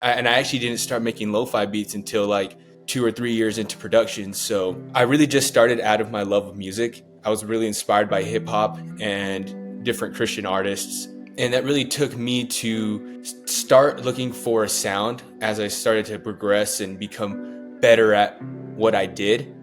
And I actually didn't start making lo-fi beats until like 2 or 3 years into production. So I really just started out of my love of music. I was really inspired by hip hop and different Christian artists. And that really took me to start looking for a sound as I started to progress and become better at what I did.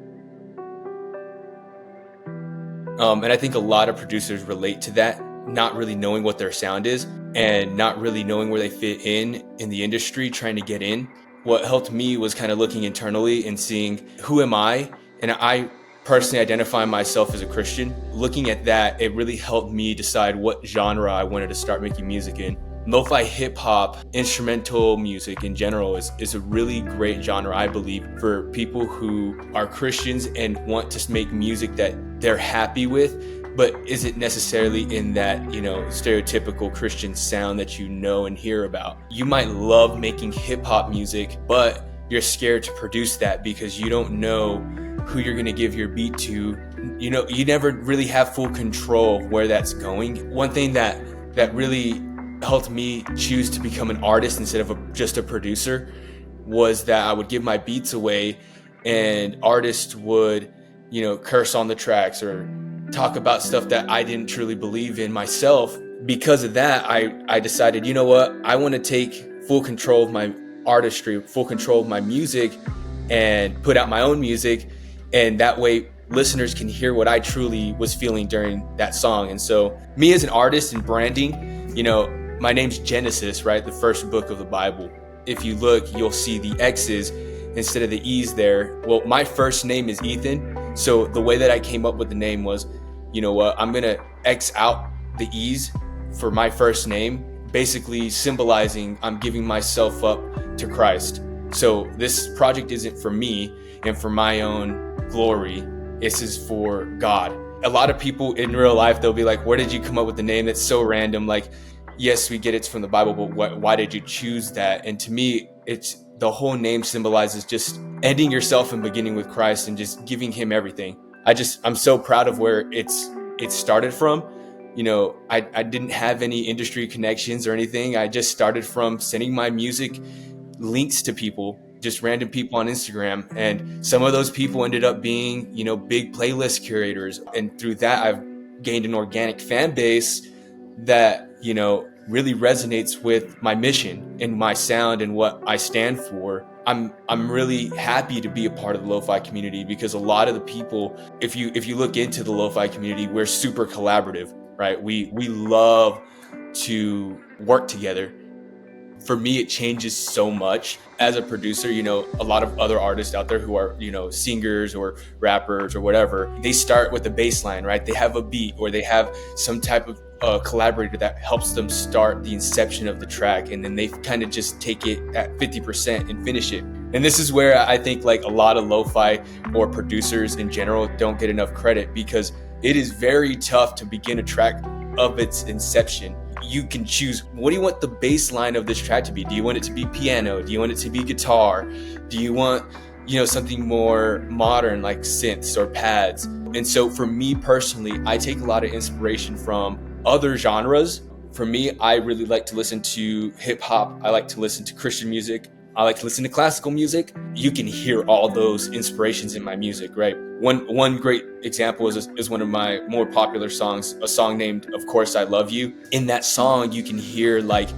And I think a lot of producers relate to that, not really knowing what their sound is and not really knowing where they fit in the industry, trying to get in. What helped me was kind of looking internally and seeing who am I? And I personally identify myself as a Christian. Looking at that, it really helped me decide what genre I wanted to start making music in. Lo-fi hip hop, instrumental music in general is a really great genre, I believe, for people who are Christians and want to make music that they're happy with, but isn't necessarily in that, stereotypical Christian sound that you know and hear about. You might love making hip hop music, but you're scared to produce that because you don't know who you're going to give your beat to. You never really have full control of where that's going. One thing that really helped me choose to become an artist instead of just a producer was that I would give my beats away and artists would, curse on the tracks or talk about stuff that I didn't truly believe in myself. Because of that, I decided, you know what, I want to take full control of my artistry, full control of my music, and put out my own music. And that way listeners can hear what I truly was feeling during that song. And so me as an artist and branding, my name's Genesis, right? The first book of the Bible. If you look, you'll see the X's instead of the E's there. Well, my first name is Ethan. So the way that I came up with the name was, you know what, I'm going to X out the E's for my first name, basically symbolizing I'm giving myself up to Christ. So this project isn't for me and for my own glory. This is for God. A lot of people in real life, they'll be like, where did you come up with the name? That's so random. Like, yes, we get it's from the Bible, but why did you choose that? And to me, it's the whole name symbolizes just ending yourself and beginning with Christ and just giving him everything. I'm so proud of where it started from. I didn't have any industry connections or anything. I just started from sending my music links to people, just random people on Instagram. And some of those people ended up being, big playlist curators. And through that, I've gained an organic fan base that, really resonates with my mission and my sound and what I stand for. I'm really happy to be a part of the lo-fi community because a lot of the people, if you look into the lo-fi community, we're super collaborative, right? We love to work together. For me, it changes so much as a producer. A lot of other artists out there who are, singers or rappers or whatever, they start with a bass line, right? They have a beat or they have some type of collaborator that helps them start the inception of the track. And then they kind of just take it at 50% and finish it. And this is where I think like a lot of lo-fi or producers in general don't get enough credit because it is very tough to begin a track of its inception. You can choose, what do you want the bass line of this track to be? Do you want it to be piano? Do you want it to be guitar? Do you want, something more modern like synths or pads? And so for me personally, I take a lot of inspiration from other genres. For me, I really like to listen to hip hop. I like to listen to Christian music. I like to listen to classical music. You can hear all those inspirations in my music, right? One great example is one of my more popular songs, a song named Of Course I Love You. In that song, you can hear like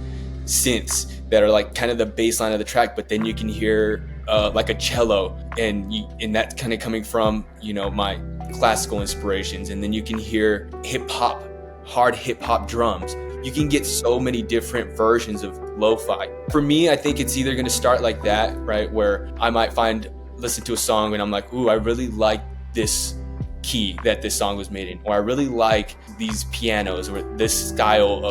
synths that are like kind of the bass line of the track, but then you can hear like a cello and that's kind of coming from, my classical inspirations. And then you can hear hard hip hop drums. You can get so many different versions of lo-fi. For me, I think it's either going to start like that, right? Where I might listen to a song and I'm like, ooh, I really like this key that this song was made in, or I really like these pianos or this style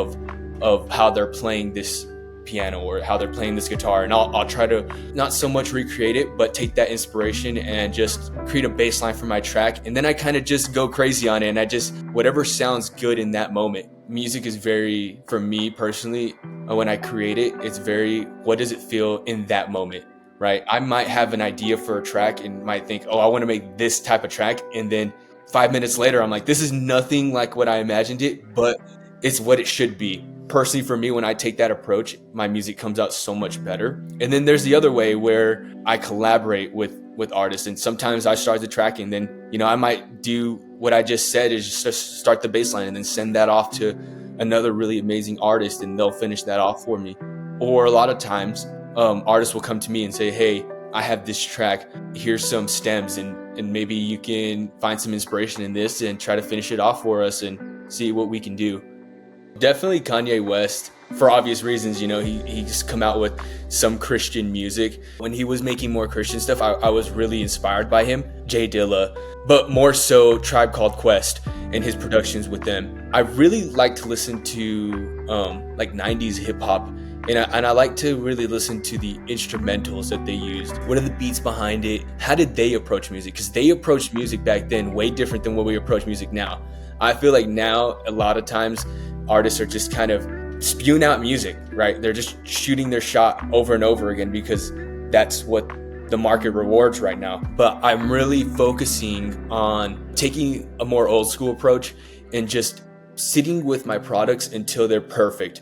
of how they're playing this piano or how they're playing this guitar. And I'll try to not so much recreate it, but take that inspiration and just create a bass line for my track. And then I kind of just go crazy on it. And whatever sounds good in that moment. Music is very, for me personally, when I create it, it's very, what does it feel in that moment, right? I might have an idea for a track and might think, oh, I want to make this type of track. And then 5 minutes later, I'm like, this is nothing like what I imagined it, but it's what it should be. personally for me, when I take that approach, my music comes out so much better. And then there's the other way where I collaborate with artists, and sometimes I start the track and then, I might do what I just said, is just start the bass line and then send that off to another really amazing artist and they'll finish that off for me. Or a lot of times artists will come to me and say, hey, I have this track, here's some stems, and maybe you can find some inspiration in this and try to finish it off for us and see what we can do. Definitely Kanye West, for obvious reasons. He's come out with some Christian music. When he was making more Christian stuff, I was really inspired by him. Jay Dilla, but more so Tribe Called Quest and his productions with them. I really like to listen to like 90s hip hop, and I like to really listen to the instrumentals that they used. What are the beats behind it? How did they approach music? Because they approached music back then way different than what we approach music now. I feel like now a lot of times artists are just kind of spewing out music, right? They're just shooting their shot over and over again because that's what the market rewards right now. But I'm really focusing on taking a more old school approach and just sitting with my products until they're perfect,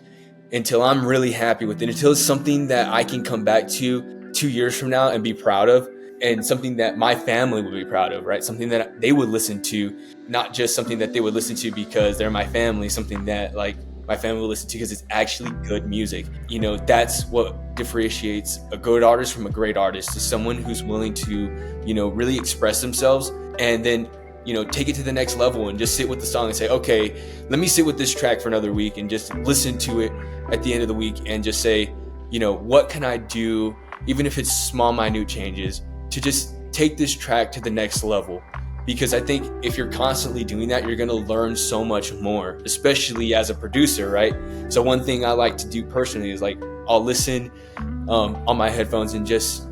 until I'm really happy with it, until it's something that I can come back to 2 years from now and be proud of, and something that my family would be proud of, right? Something that they would listen to, not just something that they would listen to because they're my family, something that like my family will listen to because it's actually good music. That's what differentiates a good artist from a great artist, is someone who's willing to, really express themselves and then, take it to the next level and just sit with the song and say, okay, let me sit with this track for another week and just listen to it at the end of the week and just say, what can I do, even if it's small, minute changes, to just take this track to the next level. Because I think if you're constantly doing that, you're going to learn so much more, especially as a producer, right? So one thing I like to do personally is like, I'll listen on my headphones and just,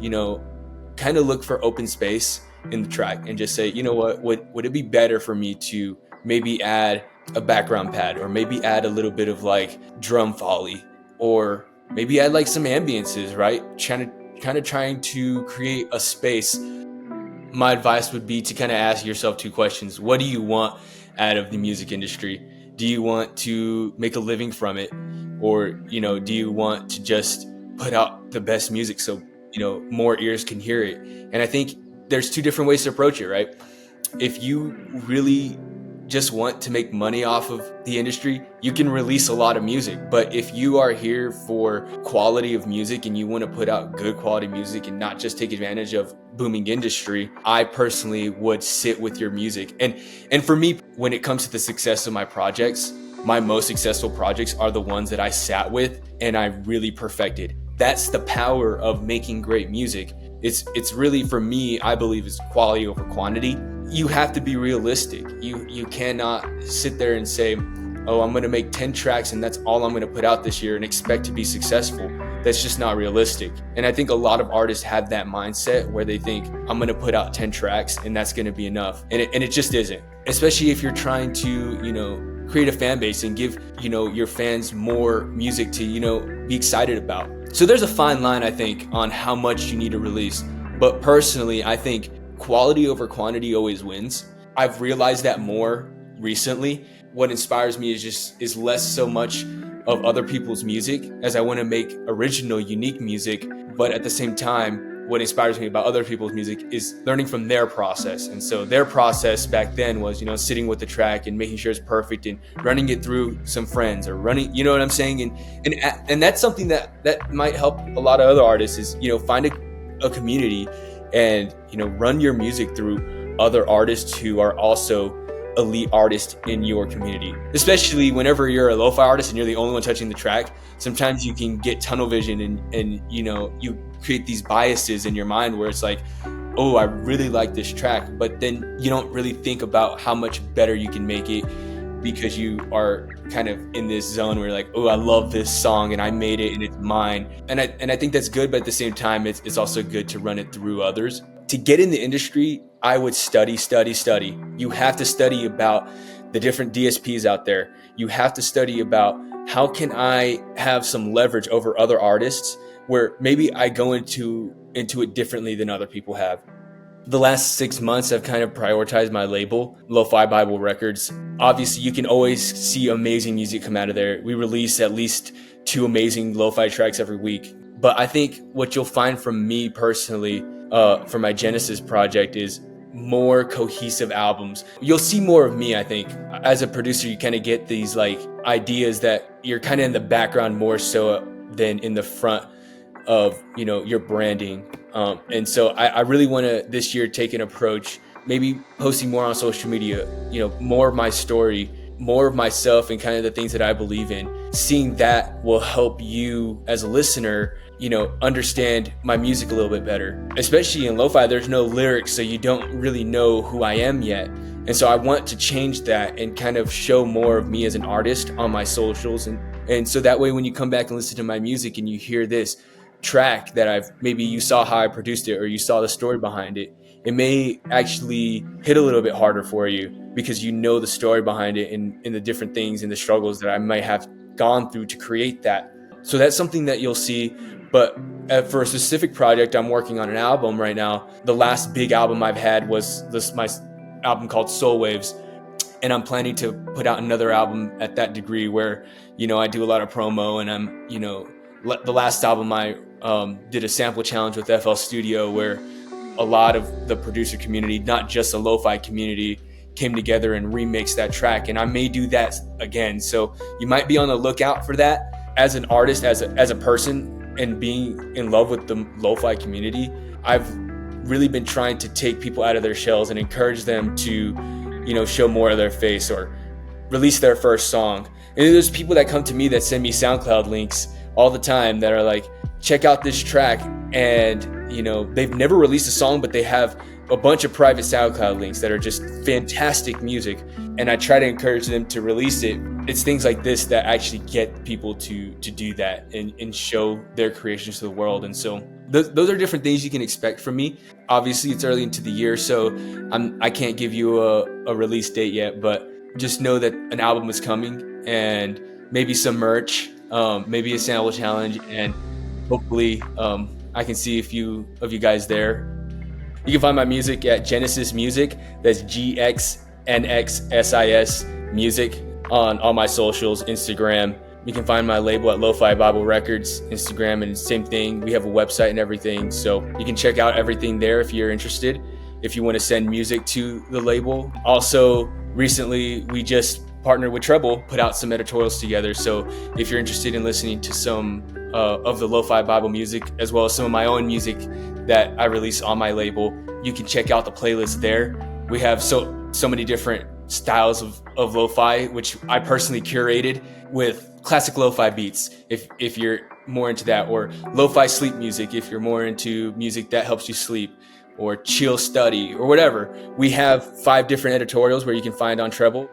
kind of look for open space in the track and just say, what, would it be better for me to maybe add a background pad, or maybe add a little bit of like drum foley, or maybe add like some ambiances, right? Trying to create a space. My advice would be to kind of ask yourself two questions. What do you want out of the music industry? Do you want to make a living from it? Or, do you want to just put out the best music so, more ears can hear it? And I think there's two different ways to approach it, right? If you really just want to make money off of the industry, you can release a lot of music. But if you are here for quality of music and you want to put out good quality music and not just take advantage of booming industry, I personally would sit with your music. And for me, when it comes to the success of my projects, my most successful projects are the ones that I sat with and I really perfected. That's the power of making great music. It's really, for me, I believe, is quality over quantity. You have to be realistic. You cannot sit there and say, oh, I'm going to make 10 tracks and that's all I'm going to put out this year and expect to be successful. That's just not realistic. And I think a lot of artists have that mindset where they think, I'm going to put out 10 tracks and that's going to be enough. And it just isn't. Especially if you're trying to, create a fan base and give, your fans more music to, be excited about. So there's a fine line, I think, on how much you need to release. But personally, I think quality over quantity always wins. I've realized that more recently. What inspires me is less so much of other people's music, as I want to make original, unique music. But at the same time, what inspires me about other people's music is learning from their process. And so their process back then was, sitting with the track and making sure it's perfect and running it through some friends or running, you know what I'm saying? And that's something that might help a lot of other artists is, find a community and, run your music through other artists who are also elite artists in your community. Especially whenever you're a lo-fi artist and you're the only one touching the track, sometimes you can get tunnel vision and you create these biases in your mind where it's like, oh, I really like this track, but then you don't really think about how much better you can make it because you are kind of in this zone where you're like, oh, I love this song and I made it and it's mine. And I think that's good, but at the same time, it's also good to run it through others. To get in the industry, I would study. You have to study about the different DSPs out there. You have to study about how can I have some leverage over other artists where maybe I go into it differently than other people have. The last 6 months, I've kind of prioritized my label, Lo-Fi Bible Records. Obviously, you can always see amazing music come out of there. We release at least 2 amazing lo-fi tracks every week. But I think what you'll find from me personally, for my Genesis project, is more cohesive albums. You'll see more of me, I think. As a producer, you kind of get these like ideas that you're kind of in the background more so than in the front of, you know, your branding. And so I really want to this year take an approach, maybe posting more on social media, you know, more of my story, more of myself and kind of the things that I believe in. Seeing that will help you as a listener, you know, understand my music a little bit better. Especially in lo-fi, there's no lyrics, so you don't really know who I am yet. And so I want to change that and kind of show more of me as an artist on my socials. And so that way, when you come back and listen to my music and you hear this track that maybe you saw how I produced it or you saw the story behind it, it may actually hit a little bit harder for you because you know the story behind it and the different things and the struggles that I might have gone through to create that. So that's something that you'll see. But for a specific project, I'm working on an album right now. The last big album I've had was my album called Soul Waves. And I'm planning to put out another album at that degree where, you know, I do a lot of promo and I'm, you know, the last album I did a sample challenge with FL Studio where a lot of the producer community, not just the lo-fi community, came together and remixed that track. And I may do that again. So you might be on the lookout for that. As an artist, as a person, and being in love with the lo-fi community, I've really been trying to take people out of their shells and encourage them to, you know, show more of their face or release their first song. And there's people that come to me that send me SoundCloud links all the time that are like, check out this track. And, you know, they've never released a song, but they have a bunch of private SoundCloud links that are just fantastic music. And I try to encourage them to release it. It's things like this that actually get people to do that and show their creations to the world. And so those are different things you can expect from me. Obviously, it's early into the year, so I can't give you a release date yet, but just know that an album is coming and maybe some merch, maybe a sample challenge, and hopefully I can see a few of you guys there. You can find my music at Genesis Music. That's GXNXSIS Music on all my socials, Instagram. You can find my label at Lo-Fi Bible Records, Instagram, and same thing. We have a website and everything, so you can check out everything there if you're interested, if you want to send music to the label. Also, recently, we just partnered with TREBEL, put out some editorials together. So if you're interested in listening to some of the Lo-Fi Bible music, as well as some of my own music that I release on my label, you can check out the playlist there. We have so many different styles of lo-fi, which I personally curated with classic lo-fi beats if you're more into that, or lo-fi sleep music if you're more into music that helps you sleep, or chill study or whatever. We have 5 different editorials where you can find on TREBEL.